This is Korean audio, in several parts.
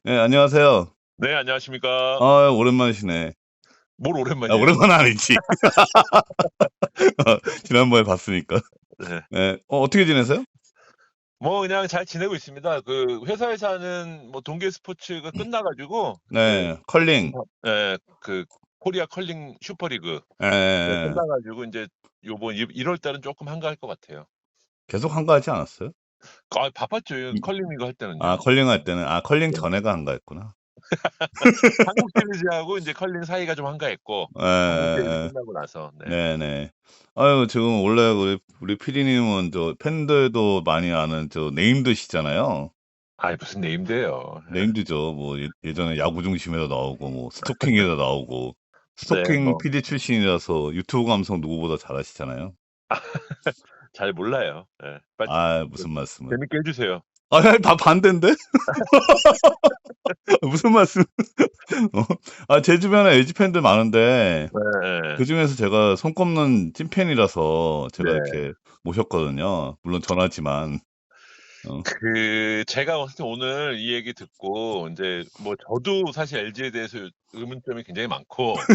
네, 안녕하세요. 네, 안녕하십니까. 아, 오랜만이시네. 뭘 아, 오랜만이에요. 오랜만은 아니지. 지난번에 봤으니까. 네. 네, 어떻게 지내세요? 뭐 그냥 잘 지내고 있습니다. 그 회사에서 하는 뭐 동계 스포츠가 끝나 가지고 이제 네, 컬링. 예, 그 코리아 컬링 슈퍼리그 네, 예, 끝나 가지고 인제 요번 1월 달은 쪼끔 한가할 것 같아요. 계속 한가하지 않았어요? 아, 바빴죠. 이 음, 컬링 이거 할 아, 때는요. 컬링 할 때는, 컬링 네. 전에가 한가했구나. 한국 시리즈하고 인제 컬링 사이가 좀 한가했고 예, 한국 시리즈 예, 끝나고 나서 네. 네네. 아유, 지금 원래 우리 피디님은 팬들도 많이 아는 네임드시잖아요. 아이, 무슨 네임드예요. 네임드죠. 뭐, 예전에 야구 중심에도 나오고, 뭐, 스토킹에도 나오고, 네, 스토킹 뭐 PD 출신이라서 유튜브 감성 누구보다 잘하시잖아요. 잘 몰라요. 예. 빨리 아, 좀 무슨 말씀을. 재밌게 해 주세요. 아니, 다 반대인데? 무슨 말씀. 어? 제 주변에 LG 팬들 많은데, 예예. 그중에서 제가 손꼽는 찐팬이라서 제가 네. 이렇게 모셨거든요. 물론 전화지만. 어, 제가 봤을 때 오늘 이 얘기 듣고 인제 뭐 저도 사실 LG에 대해서 의문점이 굉장히 많고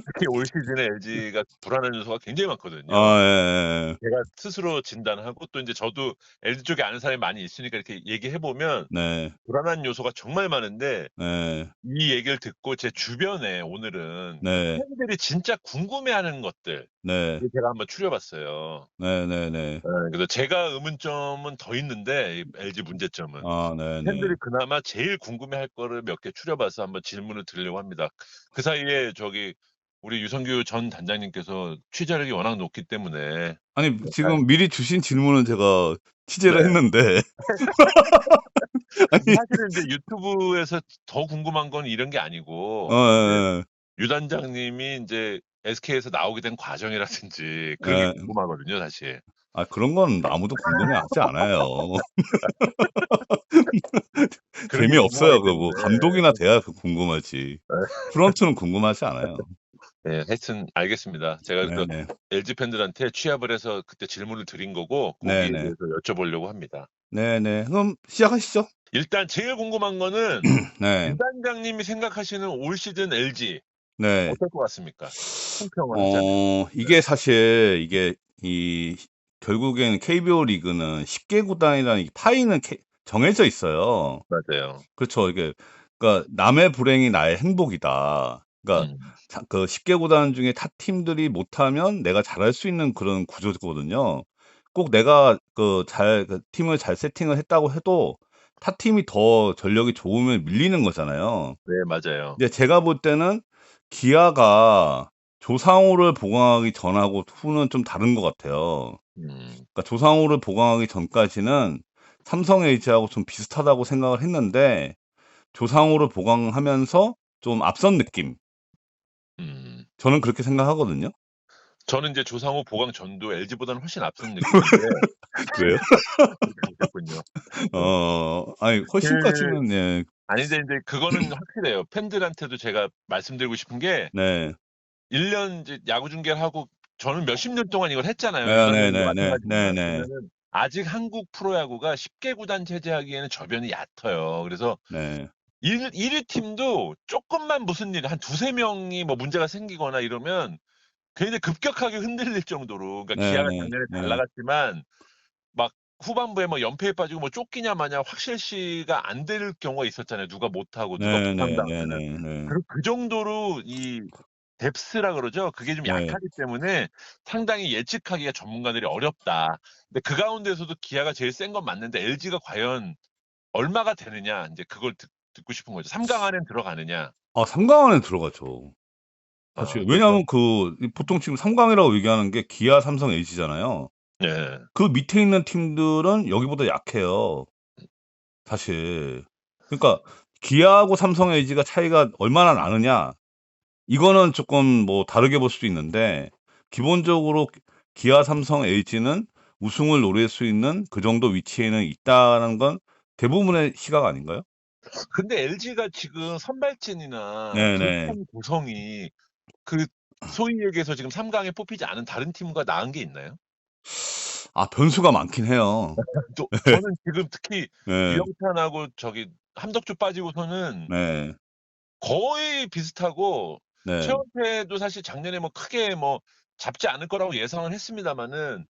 특히 올 시즌에 LG가 불안한 요소가 굉장히 많거든요. 예예예. 제가 스스로 진단하고 또 인제 저도 LG 쪽에 아는 사람이 많이 있으니까 이렇게 얘기해 보면 네. 불안한 요소가 정말 많은데 네. 이 얘기를 듣고 제 주변에 오늘은 네. 팬들이 진짜 궁금해하는 것들 네. 을 제가 한번 추려 봤어요. 네네네. 예. 그래서 제가 의문점은 더 있는데 이 LG 문제점은. 아, 네네. 팬들이 그나마 제일 궁금해할 거를 몇 개 추려 봐서 한번 질문을 드리려고 합니다. 그 사이에 우리 유성규 전 단장님께서 취재력이 워낙 높기 때문에 아니, 네, 잘 지금 미리 주신 질문은 제가 네. 취재를 했는데, 근데 아니, 사실은 인제 유튜브에서 더 궁금한 건 이런 게 아니고 인제 예예. 유 단장님이 인제 SK에서 나오게 된 과정이라든지 예. 그런 게 예. 궁금하거든요, 사실. 그런 건 아무도 궁금해하지 않아요. 그런 게 궁금하기 재미없어요. 그 뭐 때문에 감독이나 돼야 궁금하지. 예. 프런트는 궁금하지 않아요. 예, 하여튼 알겠습니다. 제가 그래서 네네. LG 팬들한테 취합을 해서 그때 질문을 드린 거고 거기에 네네. 대해서 여쭤보려고 합니다. 네네. 그럼 시작하시죠. 일단 제일 궁금한 거는 유 네. 단장님이 생각하시는 올 시즌 LG 네. 어떨 것 같습니까? 총평을 하자면. 네. 이게 사실 이 결국에는 KBO 리그는 10개 구단이라는 이 파이는 정해져 있어요. 맞아요. 그렇죠. 이게 그러니까 '남의 불행이 나의 행복이다.' 그러니까 음. 그 10개 구단 중에 타 팀들이 못하면 내가 잘할 수 있는 그런 구조거든요. 꼭 내가 팀을 잘 세팅을 했다고 해도 타 팀이 더 전력이 좋으면 밀리는 거잖아요. 네, 맞아요. 근데 제가 볼 때는 기아가 조상우를 보강하기 전하고 후는 좀 다른 것 같아요. 음. 그러니까 조상우를 보강하기 전까지는 삼성 LG하고 좀 비슷하다고 생각을 했는데 조상우를 보강하면서 좀 앞선 느낌. 음. 저는 그렇게 생각하거든요. 저는 인제 조상우 보강 전도 LG보다는 훨씬 앞선 느낌인데 그래요? 그렇게 보셨군요. 네. 아니 그 훨씬까지는 예. 아니 근데 인제 그거는 확실해요. 팬들한테도 제가 말씀드리고 싶은 게 네. 1년 이제 야구 중계를 하고 저는 몇십 년 동안 이걸 했잖아요. 유 아, 단장님도 네네네. 마찬가지지만. 네네. 그러면은 아직 한국 프로야구가 10개 구단 체제하기에는 저변이 얕아요. 그래서 네. 1위 팀도 쪼끔만 무슨 일 한 두세 명이 뭐 문제가 생기거나 이러면 굉장히 급격하게 흔들릴 정도로 그러니까 기아가 네네. 작년에 잘 네. 나갔지만 막 후반부에 뭐 연패에 빠지고 뭐 쫓기냐 마냐 확실시가 안 될 경우가 있었잖아요. 누가 못하고 누가 네네. 부상당하면은. 네네. 네. 그 정도로 이 뎁스라 그러죠. 그게 좀 네. 약하기 때문에 상당히 예측하기가 전문가들이 어렵다. 근데 그 가운데서도 기아가 제일 센 건 맞는데 LG가 과연 얼마가 되느냐 인제 그걸 듣고 싶은 거죠. 3강 안엔 들어가느냐. 3 강 안에 들어가죠. 사실 그래서 왜냐하면 보통 지금 3 강이라고 얘기하는 게 기아, 삼성, LG잖아요. 예. 그 밑에 있는 팀들은 여기보다 약해요, 사실. 그러니까 기아하고 삼성, LG가 차이가 얼마나 나느냐, 이거는 쪼끔 뭐 다르게 볼 수도 있는데 기본적으로 기아, 삼성, LG는 우승을 노릴 수 있는 그 정도 위치에는 있다는 건 대부분의 시각 아닌가요? 근데 LG가 지금 선발진이나 네네. 불펜 구성이 그 소위 얘기해서 지금 3 강에 뽑히지 않은 다른 팀과 나은 게 있나요? 변수가 많긴 해요. 또 저는 지금 특히 예. 유영찬하고 함덕주 빠지고서는 네. 거의 비슷하고 네. 최원태도 사실 작년에 뭐 크게 뭐 잡지 않을 거라고 예상은 했습니다마는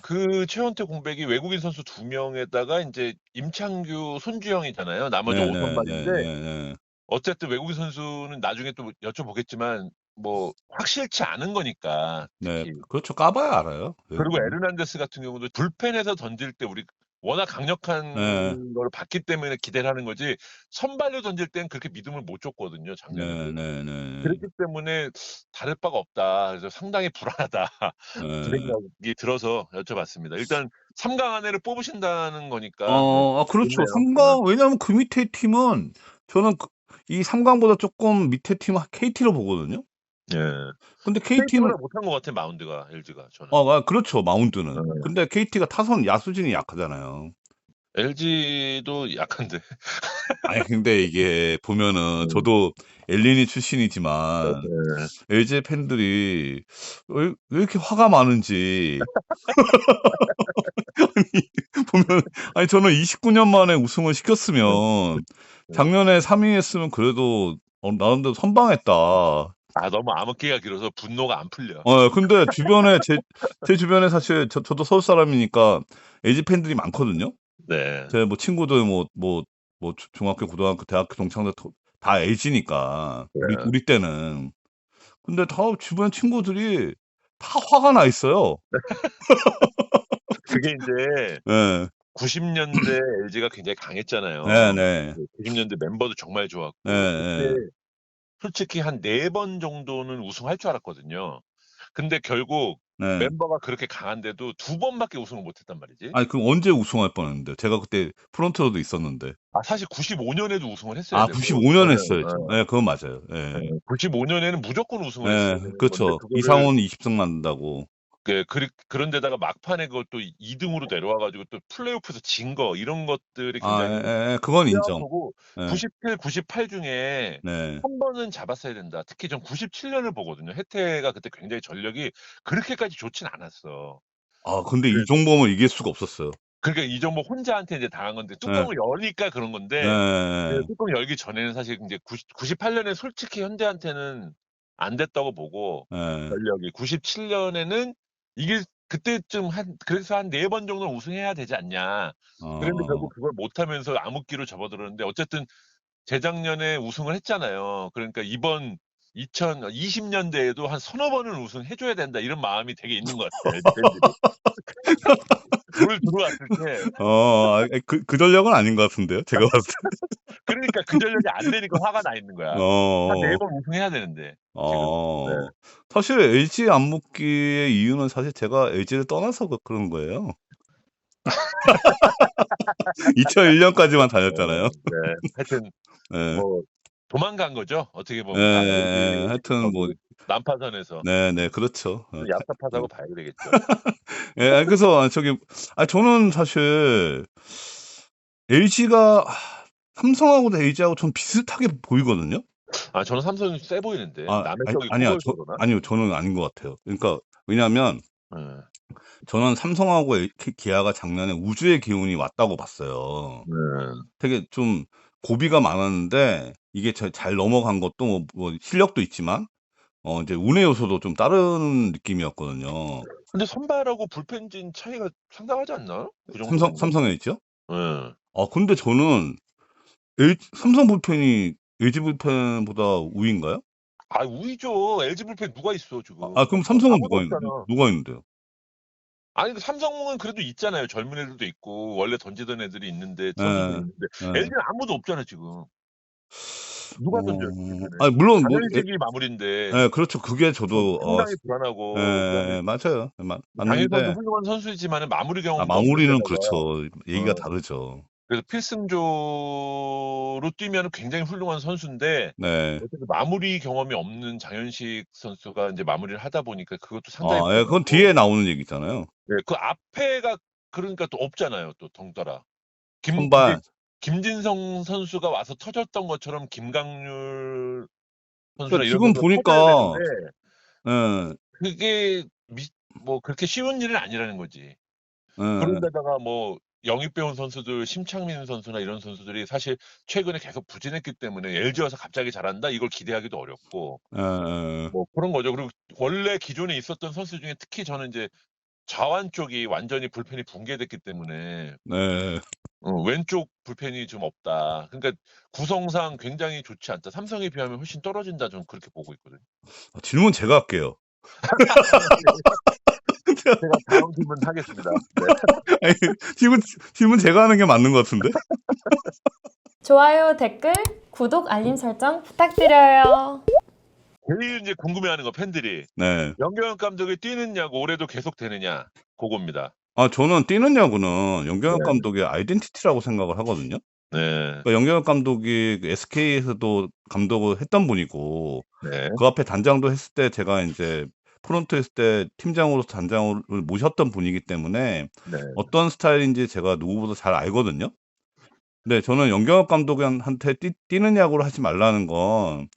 그 최원태 공백이 외국인 선수 2명에다가 인제 임창규, 손주영이잖아요. 나머지 5 네네 선발인데 네네네. 어쨌든 외국인 선수는 나중에 또 여쭤보겠지만 뭐 확실치 않은 거니까 네. 특히. 그렇죠. 까 봐야 알아요, 그리고 외국인은. 에르난데스 같은 경우도 불펜에서 던질 때 우리 워낙 네. 강력한 걸 봤기 때문에 기대를 하는 거지 생발로 던질 땐 그렇게 믿음을 못 줬거든요, 작년에도. 네네네. 그랬기 때문에 '다를 바가 없다. 그래서 상당히 불안하다.' 그 네. 생각이 들어서 여쭤봤습니다. 일단 3강 안에를 뽑으신다는 거니까 네 그렇죠. 좋네요. 3 네. 강 왜냐하면 그 밑에 팀은 저는 이 3 강보다 쪼끔 밑에 팀은 KT로 보거든요. 예. 근데 KT는 KT보다 못한 것 같아요, 마운드가 LG가 저는. 그렇죠, 마운드는. 예. 근데 KT가 타선 야수진이 약하잖아요. LG도 약한데. 아니 근데 이게 보면은 음. 저도 엘리니 네 출신이지만 네. LG 팬들이 왜 이렇게 화가 많은지 아니 보면 아니 저는 29년 만에 우승을 네. 시켰으면 네. 작년에 3위 했으면 그래도 나름대로 선방했다. 너무 암흑기가 길어서 분노가 안 풀려. 근데 주변에 제 주변에 사실 저도 서울 사람이니까 LG 팬들이 많거든요. 네. 제 뭐 친구들 중학교, 고등학교, 대학교 동창들 다 LG니까 네. 우리 때는. 근데 다 주변 친구들이 다 화가 나 있어요. 그게 인제 예. 90 년대 LG가 굉장히 강했잖아요. 네네. 그 90 년대 멤버도 정말 좋았고 그때 예예. 솔직히 한 4번 정도는 우승할 줄 알았거든요. 근데 결국 네. 멤버가 그렇게 강한데도 2 번밖에 우승을 못 했단 말이지. 아니 그럼 언제 우승할 뻔했는데요. 제가 그때 프론트로도 있었는데. 95 년에도 우승을 했어야 되고 95 년에 예 했어야죠. 예, 그건 맞아요. 예. 95 년에는 무조건 우승을 했어야 예. 되는 건데 그렇죠. 그거를 이상훈 20승 만든다고. 그런 데다가 막판에 그것도 2 등으로 내려와 가지고 또 플레이오프에서 진 거 이런 것들이 굉장히 예예예. 그건 인정. 뼈아프고 예. 97, 98 중에 네. 한 번은 잡았어야 된다. 특히 전 97 년을 보거든요. 혜태가 그때 굉장히 전력이 그렇게까지 좋진 않았어. 근데 그래 이종범을 이길 수가 없었어요. 그러니까 이정모 혼자한테 이제 당한 건데 예. 뚜껑을 여니까 그런 건데 그 예예예. 뚜껑 열기 전에는 사실 인제 98 년에 솔직히 현대한테는 안 됐다고 보고 예. 전력이 97 년에는 이게 그때쯤 그래서 한 4번 정도는 우승해야 되지 않냐. 그런데 결국 어. 그걸 못하면서 암흑기로 접어들었는데 어쨌든 재작년에 우승을 했잖아요. 그러니까 이번 2020 년대에도 한 서너 번은 우승해 줘야 된다 이런 마음이 되게 있는 것 같아요, LG 팬들이. 올 들어왔을 때 그 전력은 아닌 것 같은데요, 제가 봤을 때. 그러니까 그 전력이 안 되니까 화가 나 있는 거야. 한 4 어어. 번 우승해야 되는데 지금. 네. 어. 사실 LG 안 붙기의 이유는 사실 제가 LG를 떠나서 그런 거예요. 2001 년까지만 다녔잖아요. 네. 하여튼 예. 뭐 도망간 거죠, 어떻게 보면. 예예예. LG 하여튼 뭐 저기 난파선에서. 네네. 그렇죠. 좀 네. 얍삽하다고 봐야 되겠죠. 그래서 저는 사실 LG가 삼성하고 LG하고 좀 비슷하게 보이거든요. 저는 삼성이 세 보이는데 남의 떡이 아니야. 커 보여서 그러나? 아니요. 저는 아닌 것 같아요. 그러니까 왜냐하면 예. 저는 삼성하고 기아가 작년에 우주의 기운이 왔다고 봤어요. 네. 되게 좀 고비가 많았는데 이게 잘 넘어간 것도 실력도 있지만 이제 운의 요소도 좀 다른 느낌이었거든요. 근데 선발하고 불펜진 차이가 상당하지 않나? 그 정도 되면? 삼성 LG요? 예. 근데 저는 삼성 불펜이 LG 불펜보다 우위인가요? 우위죠. LG 불펜 누가 있어 지금. 그럼 삼성은 삼성은 아무도 없잖아. 누가 있는데요? 아니 그 삼성은 그래도 있잖아요. 젊은 애들도 있고 원래 던지던 애들이 있는데 선수들이 예. 있는데 예. LG는 아무도 없잖아 지금. 누가 던져요 불펜을. 물론 장현식이 마무리인데 그렇죠. 그게 저도 상당히 불안하고 그다음에 맞아요. 장혜선도 맞는데 훌륭한 선수이지만은 마무리 경험도 없는 마무리는 데다가 그렇죠. 얘기가 어 다르죠. 그래서 필승조로 뛰면은 굉장히 훌륭한 선수인데 네. 어쨌든 마무리 경험이 없는 장현식 선수가 인제 마무리를 하다 보니까 그것도 상당히 그건 불안하고 뒤에 나오는 얘기잖아요. 네 그 앞에가 그러니까 또 없잖아요 또 덩달아. 이제 선발. 김진성 선수가 와서 터졌던 것처럼 김강률 선수나 그러니까 이런 지금 선수가 터져야 보니까 되는데 예. 그게 뭐 그렇게 쉬운 일은 아니라는 거지. 예. 그런데다가 뭐 영입해 온 선수들 심창민 선수나 이런 선수들이 사실 최근에 계속 부진했기 때문에 LG 와서 갑자기 잘한다 이걸 기대하기도 어렵고 예예. 뭐 그런 거죠. 그리고 원래 기존에 있었던 선수 중에 특히 저는 인제 좌완 쪽이 완전히 불펜이 붕괴됐기 때문에 네. 왼쪽 불펜이 좀 없다. 그러니까 구성상 굉장히 좋지 않다. 삼성에 비하면 훨씬 떨어진다. 저는 그렇게 보고 있거든요. 질문 제가 할게요. 제가 다음 질문 하겠습니다. 네. 아니 질문 제가 하는 게 맞는 것 같은데? 좋아요, 댓글, 구독, 알림 설정 부탁드려요. 제일 인제 궁금해하는 거 팬들이 네. 연경현 감독이 뛰는 야구 올해도 계속 되느냐 고겁니다. 저는 뛰는 야구는 연경엽 네. 감독의 아이덴티티라고 생각을 하거든요. 네. 그러니까 연경엽 감독이 그 SK에서도 감독을 했던 분이고 네. 그 앞에 단장도 했을 때 제가 인제 프론트에 있을 때 팀장으로서 단장을 모셨던 분이기 때문에 네. 어떤 스타일인지 제가 누구보다 잘 알거든요. 근데 저는 연경엽 감독한테 뛰는 야구를 하지 말라는 건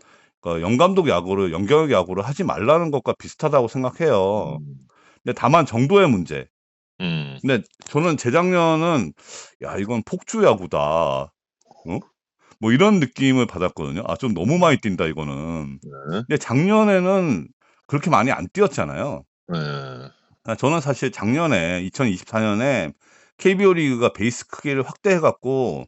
그러니까 영감독 야구를 연경엽 야구를 하지 말라는 것과 비슷하다고 생각해요. 음. 근데 다만 정도의 문제. 음. 근데 저는 재작년은 '야 이건 폭주 야구다.' 뭐 이런 느낌을 받았거든요. '아 좀 너무 많이 뛴다 이거는.' 네. 근데 작년에는 그렇게 많이 안 뛰었잖아요. 네. 저는 사실 작년에 2024년에 KBO 리그가 베이스 크기를 확대해 갖고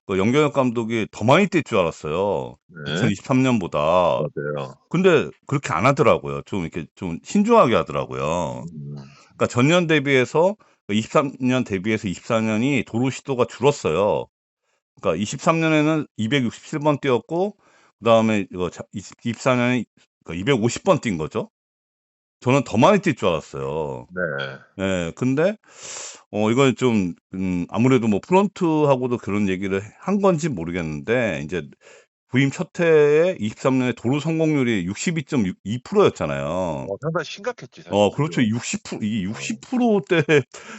그 연경엽 감독이 더 많이 뛸 줄 알았어요, 네. 2023년보다. 맞아요. 근데 그렇게 안 하더라고요. 좀 이렇게 좀 신중하게 하더라고요. 음. 그러니까 전년 대비해서 23년 대비해서 24년이 도루 시도가 줄었어요. 그러니까 23년에는 267번 뛰었고 그다음에 이거 24년에 250번 뛴 거죠. 저는 더 많이 뛸 줄 알았어요. 네. 예. 근데 이건 좀 아무래도 뭐 프런트하고도 그런 얘기를 한 건지 모르겠는데 인제 부임 첫 해에 23년에 도루 성공률이 62.2% 였잖아요. 상당히 심각했지 사실 그렇죠. 그죠. 60%대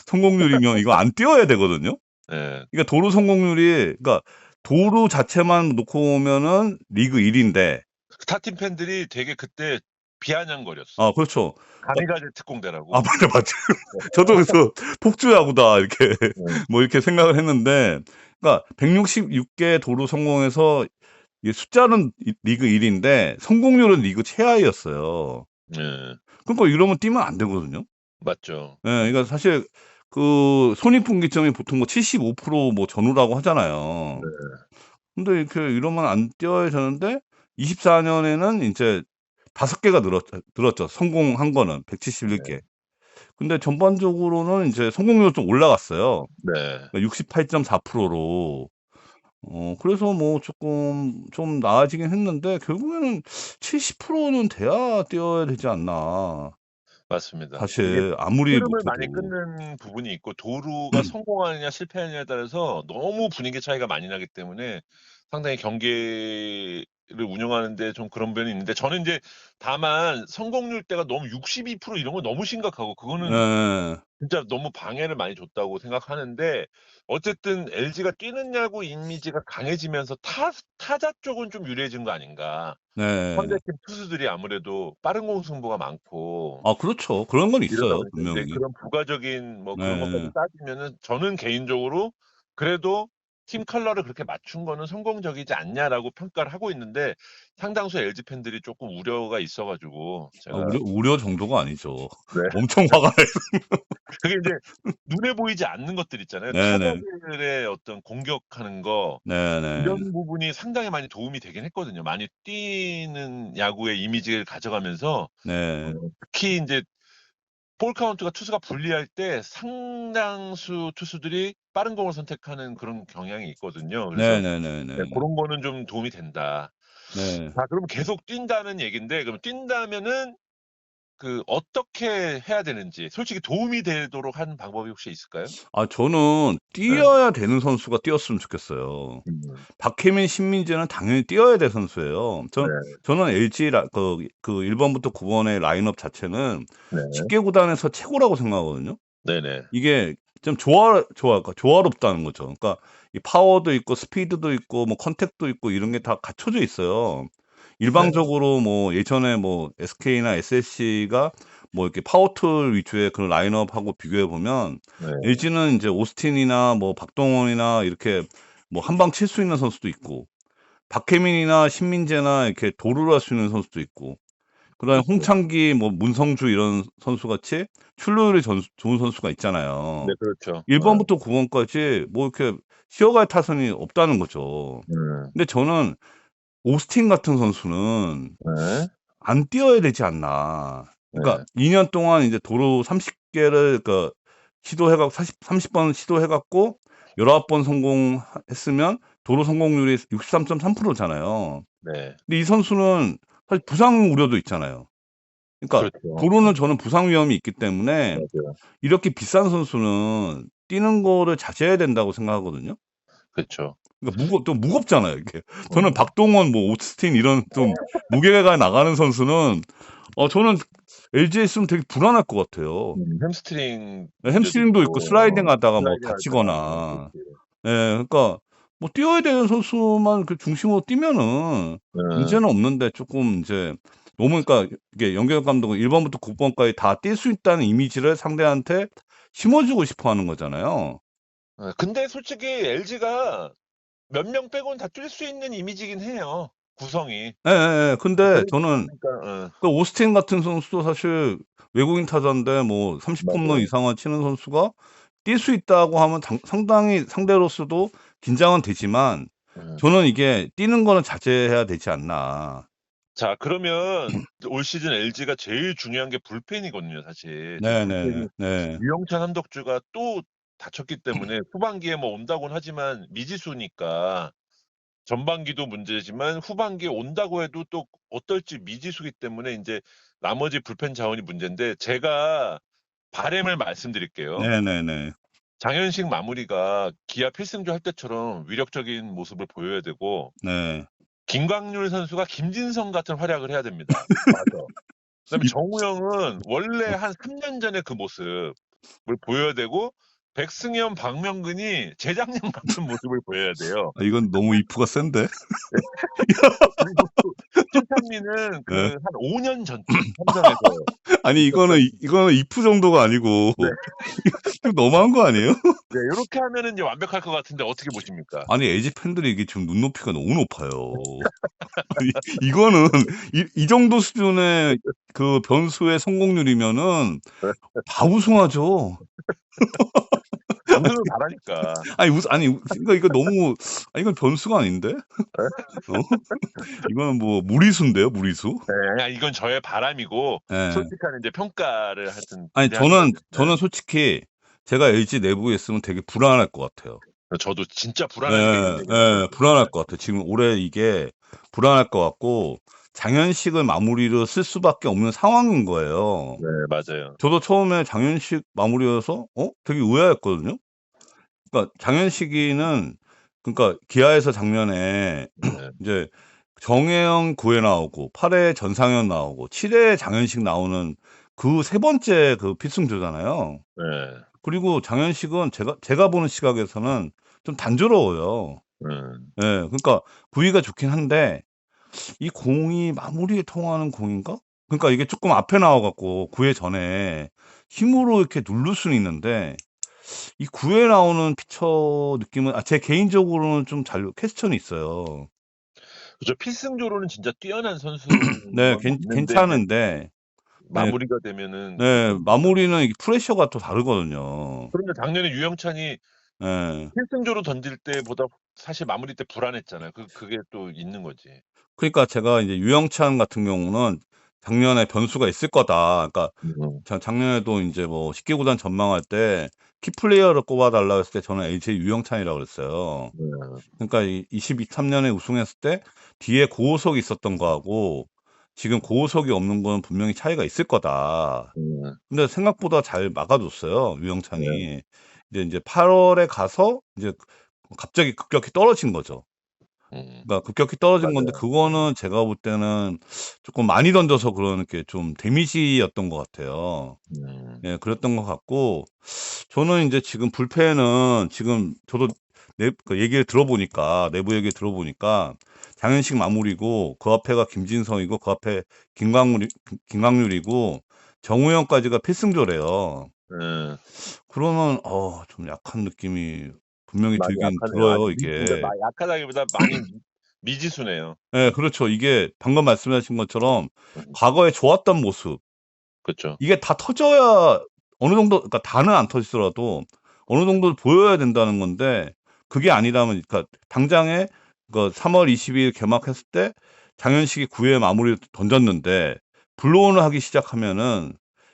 성공률이면 이거 안 뛰어야 되거든요. 네. 그러니까 도루 성공률이 그러니까 도루 자체만 놓고 보면은 리그 1 인데 스타팀 팬들이 되게 그때 비아냥거렸어. 그렇죠. 그러니까 가미가제 특공대라고. 맞아요. 저도 그래서 '폭주 야구다.' 이렇게 네. 뭐 이렇게 생각을 했는데 그러니까 166개 도루 성공해서 이 숫자는 리그 1 인데 성공률은 리그 최하위였어요. 네. 그러니까 이러면 뛰면 안 되거든요. 맞죠. 예. 그러니까 사실 그 손익분기점이 보통 뭐 75% 뭐 전후라고 하잖아요. 네. 근데 이렇게 이러면 안 뛰어야 되는데 24년에는 인제 5 개가 늘었죠. 성공한 거는 171개. 근데 전반적으로는 인제 성공률이 좀 올라갔어요. 네. 그러니까 68.4%로. 그래서 뭐 쪼끔 좀 나아지긴 했는데 결국에는 70%는 돼야 뛰어야 되지 않나. 맞습니다. 이게 사실 아무리 흐름을 많이 못해도. 끊는 부분이 있고 도루가 성공하느냐 실패하느냐에 따라서 너무 분위기 차이가 많이 나기 때문에 상당히 경기를 운영하는 데 좀 그런 면이 있는데 저는 인제 다만 성공률대가 너무 62% 이런 건 너무 심각하고 그거는 예예. 진짜 너무 방해를 많이 줬다고 생각하는데 어쨌든 LG가 뛰는 야구 이미지가 강해지면서 타자 쪽은 좀 유리해진 거 아닌가. 네. 상대팀 투수들이 아무래도 빠른 공 승부가 많고 그렇죠. 그런 건 이러다 있어요, 보니까 인제 분명히. 그런 부가적인 뭐 그런 것까지 네. 따지면은 저는 개인적으로 그래도 '팀 컬러를 그렇게 맞춘 거는 성공적이지 않냐.'라고 평가를 하고 있는데 상당수 LG 팬들이 쪼끔 우려가 있어 가지고 제가 우려 정도가 아니죠. 네. 엄청 화가 나요. 그게 인제 눈에 보이지 않는 것들 있잖아요. 네네. 타자들의 어떤 공격하는 거 네네. 이런 부분이 상당히 많이 도움이 되긴 했거든요. 많이 뛰는 야구의 이미지를 가져가면서 네. 특히 인제 볼 카운트가 투수가 불리할 때 상당수 투수들이 빠른 공을 선택하는 그런 경향이 있거든요. 그래서 네 네네네네. 고런 거는 좀 도움이 된다. 네. 자 그럼 계속 뛴다는 얘긴데 그럼 뛴다면은 그 어떻게 해야 되는지 솔직히 도움이 되도록 하는 방법이 혹시 있을까요? 저는 네. 뛰어야 되는 선수가 뛰었으면 좋겠어요. 음. 박혜민, 신민재는 당연히 뛰어야 될 선수예요. 네. 저는 LG 그 1 번부터 9 번의 라인업 자체는 네. 10개 구단에서 최고라고 생각하거든요. 네네. 이게 좀 그러니까 조화롭다는 거죠. 그러니까 이 파워도 있고 스피드도 있고 뭐 컨택도 있고 이런 게 다 갖춰져 있어요. 네. 일방적으로 뭐 예전에 뭐 SK나 SSC가 뭐 이렇게 파워툴 위주의 그런 라인업하고 비교해 보면 네. LG는 이제 오스틴이나 뭐 박동원이나 이렇게 뭐 한 방 칠 수 있는 선수도 있고 박혜민이나 신민재나 이렇게 도루를 할 수 있는 선수도 있고 그다음에 그렇죠. 홍창기 뭐 문성주 이런 선수 같이 출루율이 좋은 선수가 있잖아요. 네, 그렇죠. 1번부터 9번까지 뭐 이렇게 쉬어갈 타선이 없다는 거죠. 네. 근데 저는 오스틴 같은 선수는 네. 안 뛰어야 되지 않나. 그러니까 네. 2년 동안 이제 도루 30개를 그 시도해갖고 30번 시도해갖고 19번 성공했으면 도루 성공률이 63.3%잖아요. 네. 근데 이 선수는 사실 부상 우려도 있잖아요. 그러니까 그렇죠. 도루는 저는 부상 위험이 있기 때문에 맞아요. 이렇게 비싼 선수는 뛰는 거를 자제해야 된다고 생각하거든요. 그렇죠. 그러니까 또 무겁잖아요, 이게. 저는 음. 박동원, 뭐 오스틴 이런 좀 무게가 나가는 선수는 저는 LG에 있으면 되게 불안할 것 같아요. 햄스트링 햄스트링도 있고 슬라이딩 하다가 뭐 슬라이딩 다치거나. 그렇지. 예, 그러니까 뭐 뛰어야 되는 선수만 그 중심으로 뛰면은 네. 문제는 없는데 조금 이제 너무 그러니까 이게 연경 감독은 1번부터 9번까지 다 뛸 수 있다는 이미지를 상대한테 심어주고 싶어 하는 거잖아요. 네, 근데 솔직히 LG가 몇 명 빼고는 다 뛸 수 있는 이미지긴 해요. 구성이. 예, 예, 예. 근데 저는 그러니까 그 오스틴 같은 선수도 사실 외국인 타자인데 뭐 30홈런 맞아요. 이상을 치는 선수가 뛸 수 있다고 하면 상당히 상대로서도 긴장은 되지만 저는 이게 뛰는 거는 자제해야 되지 않나. 자, 그러면 올 시즌 LG가 제일 중요한 게 불펜이거든요, 사실. 지금 네네. 불펜이 네. 유영찬, 한덕주가 또 다쳤기 때문에 후반기에 뭐 온다고는 하지만 미지수니까 전반기도 문제지만 후반기에 온다고 해도 또 어떨지 미지수기 때문에 이제 나머지 불펜 자원이 문제인데 제가 바람을 말씀드릴게요. 네네네. 장현식 마무리가 기아 필승조 할 때처럼 위력적인 모습을 보여야 되고 네. 김광률 선수가 김진성 같은 활약을 해야 됩니다. 맞아. 그다음에 정우영은 원래 한 3년 전에 그 모습을 보여야 되고 백승현, 박명근이 재작년 같은 모습을 보여야 돼요. 아, 이건 너무 이프가 센데? 그리고 또 신창민은 그 네. 한 5년 전쯤 삼성에서 아니 이거는 이프 정도가 아니고 네. 좀 너무한 거 아니에요? 네, 이렇게 하면은 이제 완벽할 것 같은데 어떻게 보십니까? 아니 LG 팬들이 이게 지금 눈높이가 너무 높아요. 아니, 이거는 이 정도 수준의 그 변수의 성공률이면은 다 우승하죠. 우승을 바라니까. 아니 이거 너무 이건 변수가 아닌데? 이거는 뭐 무리수인데요, 무리수? 네, 그냥 이건 저의 바람이고 예. 솔직한 이제 평가를 하여튼 아니 기대하는 저는 솔직히 제가 LG 내부에 있으면 되게 불안할 것 같아요. 저도 진짜 불안한 게 있는데 불안할 것 같아요. 지금 올해 이게 불안할 것 같고 장현식을 마무리로 쓸 수밖에 없는 상황인 거예요. 네, 맞아요. 저도 처음에 장현식 마무리여서 되게 의아했거든요. 그러니까 장현식이는 그러니까 기아에서 작년에 네. 이제 정혜영 9회 나오고 8회 전상현 나오고 7회 장현식 나오는 그 세 번째 그 필승조잖아요. 네. 그리고 장현식은 제가 보는 시각에서는 좀 단조로워요. 예, 그러니까 구위가 좋긴 한데 이 공이 마무리에 통하는 공인가? 그러니까 이게 조금 앞에 나와갖고 9회 전에 힘으로 이렇게 누를 수는 있는데 이 9회 나오는 피처 느낌은 제 개인적으로는 좀 퀘스천이 있어요. 그죠. 필승조로는 진짜 뛰어난 선수. 네, 괜찮은데 마무리가 되면은 네, 마무리는 이게 프레셔가 또 다르거든요. 그런데 작년에 유영찬이 예. 필승조로 던질 때보다 사실 마무리 때 불안했잖아요. 그게 또 있는 거지. 그러니까 제가 이제 유영찬 같은 경우는 작년에 변수가 있을 거다. 그러니까 작년에도 이제 뭐 10개 구단 전망할 때 키플레이어를 꼽아달라고 했을 때 저는 LG 유영찬이라고 그랬어요. 그러니까 23년에 우승했을 때 뒤에 고우석이 있었던 거하고 지금 고우석이 없는 건 분명히 차이가 있을 거다. 근데 생각보다 잘 막아줬어요, 유영찬이. 이제 8월에 가서 이제 갑자기 급격히 떨어진 거죠. 그러니까 급격히 떨어진 건데 맞아요. 그거는 제가 볼 때는 조금 많이 던져서 그런 게 좀 데미지였던 것 같아요. 예, 그랬던 것 같고 저는 이제 지금 불펜은 지금 저도 그 얘기를 들어보니까 내부 얘기 들어보니까 장현식 마무리고 그 앞에가 김진성이고 그 앞에 김광률이고 정우영까지가 필승조래요. 예. 그러면 좀 약한 느낌이 분명히 많이 들긴 약하네요. 아주 들어요, 그러니까 이게. 약하다기보다 많이 미지수네요. 예, 그렇죠. 이게 방금 말씀하신 것처럼 음. 과거에 좋았던 모습 그쵸. 이게 다 터져야 어느 정도, 그러니까 다는 안 터지더라도 어느 정도 보여야 된다는 건데, 그게 아니라면, 그러니까 당장에 그 3월 20일 개막했을 때 장현식이 9회 마무리 던졌는데 블로우를 하기 시작하면은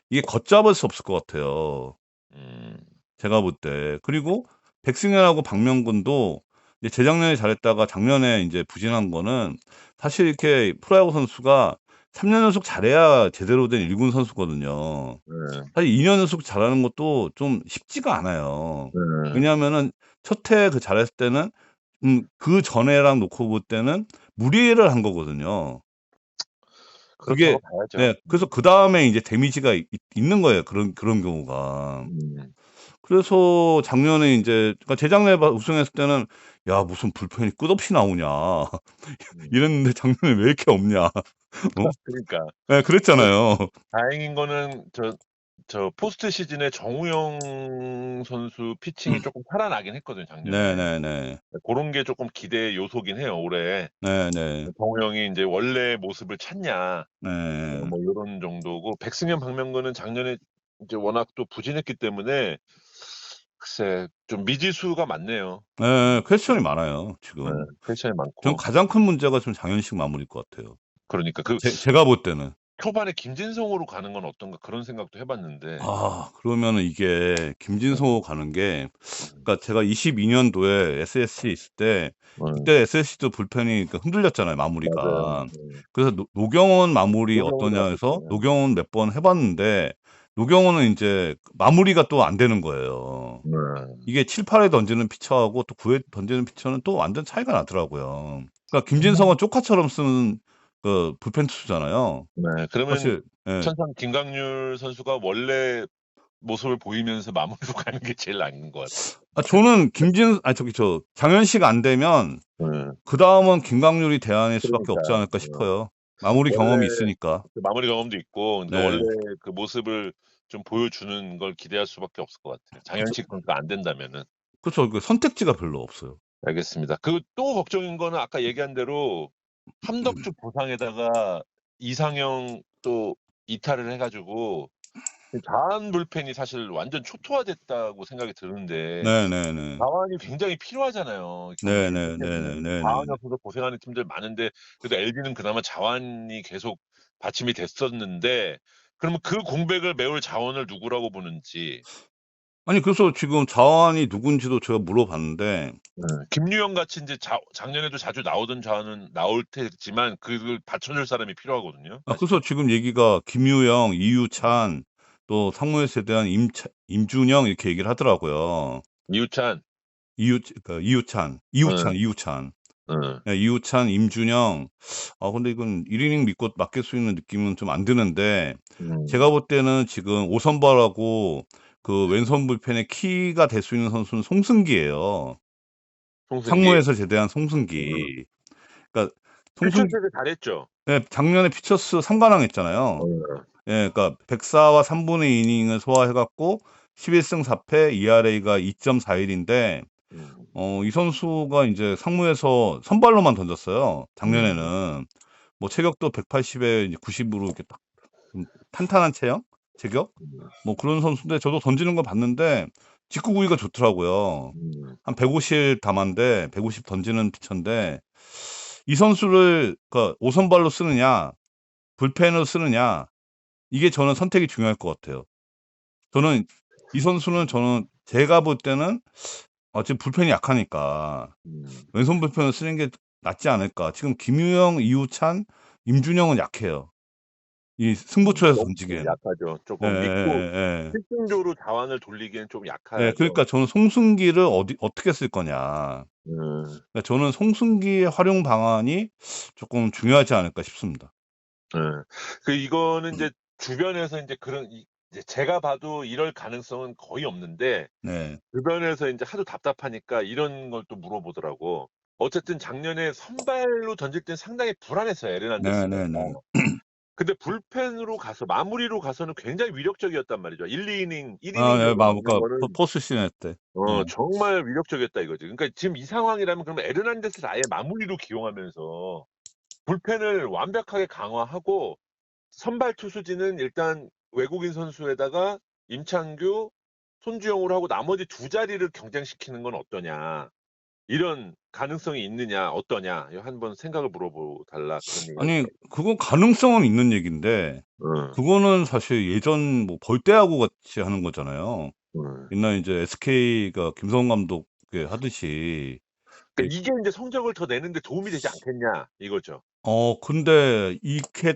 이게 걷잡을 수 없을 것 같아요. 음. 제가 볼 때. 그리고 백승현하고 박명근도 이제 재작년에 잘했다가 작년에 이제 부진한 거는, 사실 이렇게 프로야구 선수가 3년 연속 잘해야 제대로 된 1군 선수거든요. 네. 사실 2년 연속 잘하는 것도 좀 쉽지가 않아요. 네. 왜냐하면은 첫 해 그 잘했을 때는 그 전해랑 놓고 볼 때는 무리를 한 거거든요. 그렇다고 그게 봐야죠. 네, 그래서 그다음에 이제 데미지가 있는 거예요. 그런 경우가. 음. 그래서 작년에 이제, 그러니까 재작년에 우승했을 때는 야, 무슨 불펜이 끝없이 나오냐 이랬는데 작년에 왜 이렇게 없냐. 그러니까. 네, 그랬잖아요. 다행인 거는 저 포스트 시즌에 정우영 선수 피칭이 조금 살아나긴 했거든요, 작년에. 네네네. 고런 게 조금 기대의 요소긴 해요, 올해. 네네. 정우영이 인제 원래 모습을 찾냐 네. 뭐 요런 정도고, 백승현, 박명근은 작년에 이제 워낙 또 부진했기 때문에 글쎄 좀 미지수가 많네요. 네, 퀘스천이 많아요, 네. 지금. 퀘스천이 전 많고. 가장 큰 문제가 좀 장현식 마무리일 것 같아요. 그러니까 제가 볼 때는. 초반에 김진성으로 가는 건 어떤가 그런 생각도 해 봤는데. 그러면은 이게 네. 김진성으로 가는 게, 음. 그러니까 제가 22년도에 SSC에 있을 때, 음. 그때 SSC도 불펜이 그 흔들렸잖아요, 맞아요. 마무리가. 네. 그래서 노경원 마무리 노경훈이 어떠냐 해서 왔었잖아요. 노경원 몇 번 해 봤는데, 노경원은 인제 마무리가 또 안 되는 거예요. 네. 이게 7-8에 던지는 피처하고 또 9에 던지는 피처는 또 완전 차이가 나더라고요. 그러니까 김진성은 쪼카처럼 쓰는 그 불펜 투수잖아요. 네. 그러면 사실. 예. 천상 김강률 선수가 원래 모습을 보이면서 마무리로 가는 게 제일 나은 것 같아요. 저는 장현식 안 되면 네. 그다음은 김광률이 대안일 수밖에 없지 그러니까. 않을까 싶어요. 마무리 경험이 원래 있으니까. 그 마무리 경험도 있고, 그러니까 원래 네. 그 모습을 좀 보여주는 걸 기대할 수밖에 없을 것 같아요, 장현식 선수가 안 된다면은. 그쵸. 그 선택지가 별로 없어요. 알겠습니다. 또 걱정인 거는 아까 얘기한 대로 함덕주 부상에다가 이상형 또 이탈을 해 가지고 자완 불펜이 사실 완전 초토화됐다고 생각이 드는데, 네네네. 자완이 굉장히 필요하잖아요, 경기 이길 때는. 자완이 네네네네네네. 없어서 고생하는 팀들 많은데, 그래도 LG는 그나마 자완이 계속 받침이 됐었는데, 그러면 그 공백을 메울 자원을 누구라고 보는지. 아니, 그래서 지금 자완이 누군지도 제가 물어봤는데, 네. 김유영 같이 인제 작년에도 자주 나오던 자원은 나올 테지만 그걸 받쳐줄 사람이 필요하거든요, 사실. 그래서 지금 얘기가 김유영, 이유찬, 또 상무에서에 대한 임준영 이렇게 얘기를 하더라고요. 이우찬. 이유찬. 예. 예. 예, 이우찬, 임준영. 근데 이건 1이닝 믿고 맡길 수 있는 느낌은 좀 안 드는데, 제가 볼 때는 지금 오선발하고 그 왼손 불펜의 키가 될 수 있는 선수는 송승기예요. 송승기. 상무에서 제대한 음. 송승기. 그러니까 퓨처스 송승기. 때 잘했죠. 예, 작년에 피처스 3관왕 했잖아요. 예. 예, 그러니까 104와 3분의 이닝을 소화해 갖고 11승 4패, ERA가 2.41인데, 음. 이 선수가 이제 상무에서 선발로만 던졌어요. 작년에는. 뭐 체격도 180에 이제 90으로 이렇게 딱 좀 탄탄한 체격? 음. 뭐 그런 선수인데, 저도 던지는 거 봤는데 직구 구위가 좋더라고요. 음. 한 150 담한데 150 던지는 피처인데, 이 선수를 그러니까 오선발로 쓰느냐, 불펜으로 쓰느냐, 이게 저는 선택이 중요할 것 같아요. 저는 이 선수는, 저는 제가 볼 때는 지금 불펜이 약하니까 음. 왼손 불펜을 쓰는 게 낫지 않을까. 지금 김유영, 이우찬, 임준영은 약해요, 이 승부처에서 너무 던지기에는. 약하죠. 조금 믿고 예예예예. 필승조로 자원을 돌리기엔 좀 예, 약하죠. 그러니까 저는 송승기를 어떻게 쓸 거냐. 음. 그러니까 저는 송승기의 활용 방안이 조금 중요하지 않을까 싶습니다. 예. 이거는 인제 주변에서 인제 이제 제가 봐도 이럴 가능성은 거의 없는데, 네. 주변에서 인제 하도 답답하니까 이런 걸 또 물어보더라고. 어쨌든 작년에 선발로 던질 땐 상당히 불안했어요, 에르난데스가. 네네네. 근데 불펜으로 가서 마무리로 가서는 굉장히 위력적이었단 말이죠. 1-2이닝 1이닝 아, 네, 정도 넣는 그러니까 거는 포스 시즌 때. 정말 위력적이었다 이거지. 그러니까 지금 이 상황이라면 그러면 에르난데스를 아예 마무리로 기용하면서 불펜을 완벽하게 강화하고 선발 투수진은 일단 외국인 선수에다가 임창규, 손주영으로 하고 나머지 두 자리를 경쟁시키는 건 어떠냐. 이런 가능성이 있느냐 어떠냐. 이거 한번 생각을 물어보 달라 그런 얘기 아니, 할게요. 그건 가능성은 있는 얘기인데 응. 그거는 사실 예전 뭐 벌떼하고 같이 하는 거잖아요. 응. 옛날에 이제 SK가 김성훈 감독 하듯이. 그러니까 이게 인제 성적을 더 내는 데 도움이 되지 않겠냐 이거죠. 근데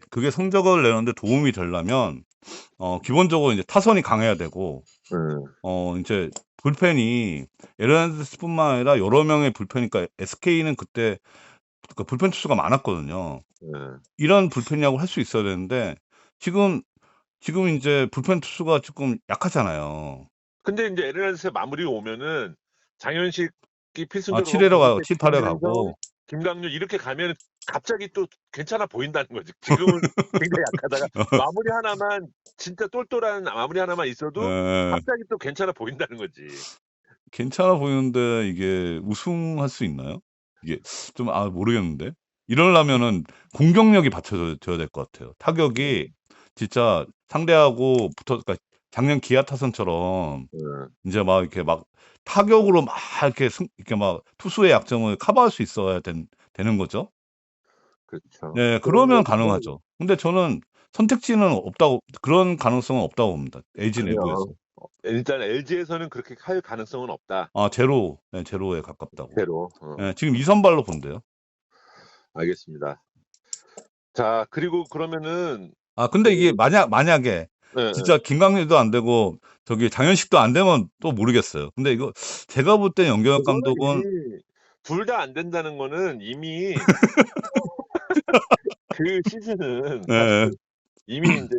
그게 성적을 내는데 도움이 되려면 기본적으로 이제 타선이 강해야 되고 인제 불펜이 에르난데스뿐만 아니라 여러 명의 불펜이니까 SK는 그때 그 불펜 투수가 많았거든요. 이런 불펜이라고 할 수 있어야 되는데 지금 인제 불펜 투수가 조금 약하잖아요. 근데 인제 에르난데스 마무리가 오면은 장현식이 필승조로 7 회로 가고 이렇게 7, 8회 김민성, 가고. 김강률 이렇게 가면은 갑자기 또 괜찮아 보인다는 거지. 지금은 굉장히 약하다가 마무리 하나만 진짜 똘똘한 마무리 하나만 있어도 예. 갑자기 또 괜찮아 보인다는 거지. 괜찮아 보이는데 이게 우승할 수 있나요? 이게 좀 모르겠는데. 이러려면은 공격력이 받쳐줘야 될 것 같아요. 타격이 진짜 상대하고 그러니까 작년 기아 타선처럼 인제 막 이렇게 막 타격으로 막 이렇게 막 투수의 약점을 커버할 수 있어야 되는 거죠. 그렇죠. 네, 그러면 가능하죠. 근데 저는 선택지는 없다고, 그런 가능성은 없다고 봅니다. LG 내부에서. 아니요. 일단 LG에서는 그렇게 할 가능성은 없다. 제로. 네, 제로에 가깝다고. 제로. 예, 지금 2선발로 본대요. 알겠습니다. 자, 그리고 그러면은 근데 이게 만약에 네, 진짜 김광률도 안 되고 저기 장현식도 안 되면 또 모르겠어요. 근데 이거 제가 볼 때 연경엽 그거는 감독은 이미 둘 다 안 된다는 거는 이미 그 시즌은 네. 사실 이미 인제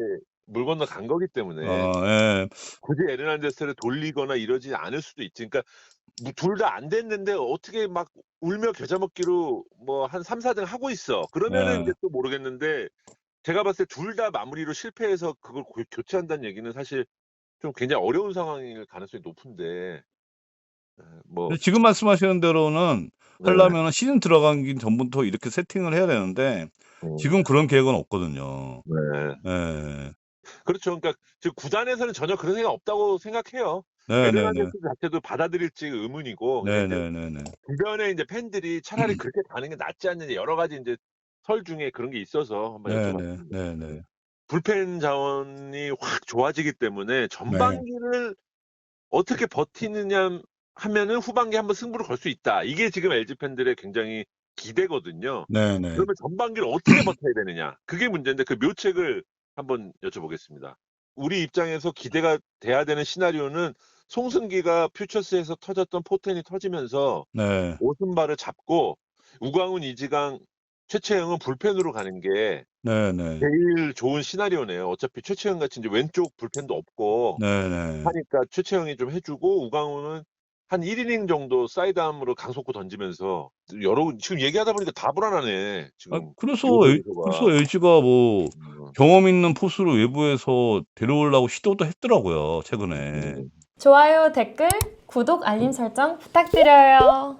물 건너 간 거기 때문에 예. 굳이 에르난데스를 돌리거나 이러지 않을 수도 있지. 그러니까 뭐 둘 다 안 됐는데 어떻게 막 울며 겨자 먹기로 뭐 한 3-4등 하고 있어. 그러면은 인제 또 모르겠는데 제가 봤을 때 둘 다 마무리로 실패해서 그걸 교체한다는 얘기는 사실 좀 굉장히 어려운 상황일 가능성이 높은데 뭐 근데 지금 말씀하시는 대로는 네. 하려면은 시즌 들어가기 전부터 이렇게 세팅을 해야 되는데 지금 그런 계획은 없거든요. 네. 예. 그렇죠. 그러니까 지금 구단에서는 전혀 그런 생각 없다고 생각해요. 네네네. 에르난데스 자체도 받아들일지 의문이고 근데 인제 네네네네. 주변에 인제 팬들이 차라리 그렇게 가는 게 낫지 않느냐 여러 가지 인제 설 중에 그런 게 있어서 한번 여쭤봤습니다. 네네. 불펜 자원이 확 좋아지기 때문에 네. 전반기를 어떻게 버티느냐 하면은 후반기에 한번 승부를 걸 수 있다. 이게 지금 LG 팬들의 굉장히 기대거든요. 네네. 그러면 전반기를 어떻게 버텨야 되느냐. 그게 문제인데 그 묘책을 한번 여쭤보겠습니다. 우리 입장에서 기대가 돼야 되는 시나리오는 송승기가 퓨처스에서 터졌던 포텐이 터지면서 네. 오순발을 잡고 우광훈, 이지강, 최채영은 불펜으로 가는 게 네네. 제일 좋은 시나리오네요. 어차피 최채영 같이 인제 왼쪽 불펜도 없고 네네. 하니까 최채영이 좀 해 주고 우광훈은 한 1이닝 정도 사이드암으로 강속구 던지면서 지금 얘기하다 보니까 다 불안하네 지금. 그래서 요소 요소가. LG가 뭐 음. 경험 있는 포수를 외부에서 데려오려고 시도도 했더라고요, 최근에. 좋아요, 댓글, 구독, 알림 설정 부탁드려요.